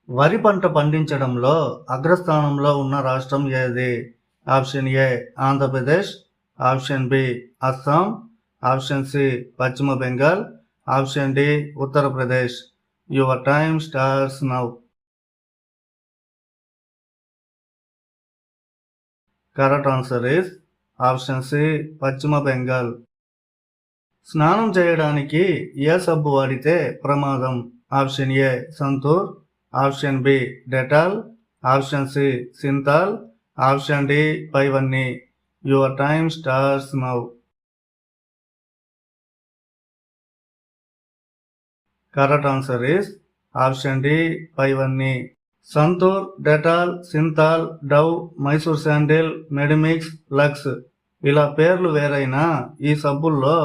వరి పంట పండించడంలో అగ్రస్థానంలో ఉన్న రాష్ట్రం ఏది? Option A Andhra Pradesh, option B Assam, option C పశ్చిమ Bengal, option D Uttar Pradesh. Your time starts now. Correct answer is option C పశ్చిమ బెంగాల్. స్నానం చేయడానికి ఏ సబ్బు వాడితే ప్రమాదం? Option A Santoor, option B Dettol, option C Cinthol, option D పైవన్నీ. Your time starts now. Correct answer is option D పైవన్నీ. Santoor, Dettol, Cinthol, Dove, Mysore sandal, Medimix, Lux ఇలా పేర్లు వేరైనా ఈ సబ్బుల్లో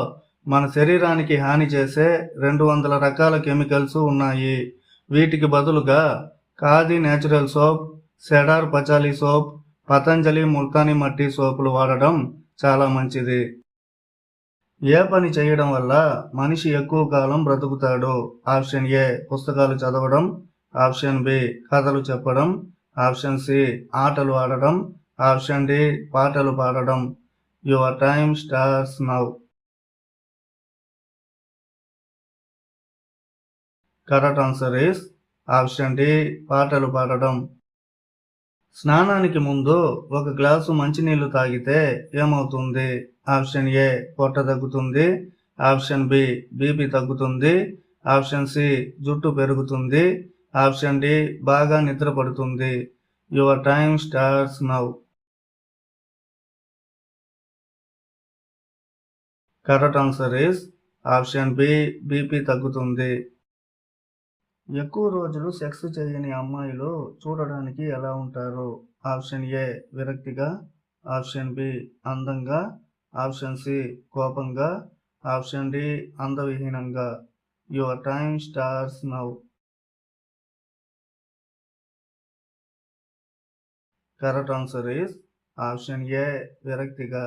మన శరీరానికి హాని చేసే 200 రకాల కెమికల్స్ ఉన్నాయి. వీటికి బదులుగా Khadi natural soap, cedar patchouli soap, Patanjali multani mitti సోపులు వాడడం చాలా మంచిది. ఏ పని చేయడం వల్ల మనిషి ఎక్కువ కాలం బ్రతుకుతాడు? ఆప్షన్ ఏ పుస్తకాలు చదవడం, ఆప్షన్ బి కథలు చెప్పడం, ఆప్షన్ సి ఆటలు ఆడడం, ఆప్షన్ డి పాటలు పాడడం. Your time starts now. Correct answer is option D పాటలు పాడడం. స్నానానికి ముందు ఒక గ్లాసు మంచినీళ్లు తాగితే ఏమవుతుంది? ఆప్షన్ ఏ పొట్ట తగ్గుతుంది, ఆప్షన్ బి బీపీ తగ్గుతుంది, ఆప్షన్ సి జుట్టు పెరుగుతుంది, ఆప్షన్ డి బాగా నిద్ర పడుతుంది. Your time starts now. Correct answer is option B BP తగ్గుతుంది. ఎక్కువ రోజులు సెక్స్ చేయని అమ్మాయిలు చూడడానికి ఎలా ఉంటారు? ఆప్షన్ ఏ విరక్తిగా, ఆప్షన్ బి అందంగా, ఆప్షన్ సి కోపంగా, ఆప్షన్ డి అందవిహీనంగా. Your time starts now. Correct answer is option A విరక్తిగా.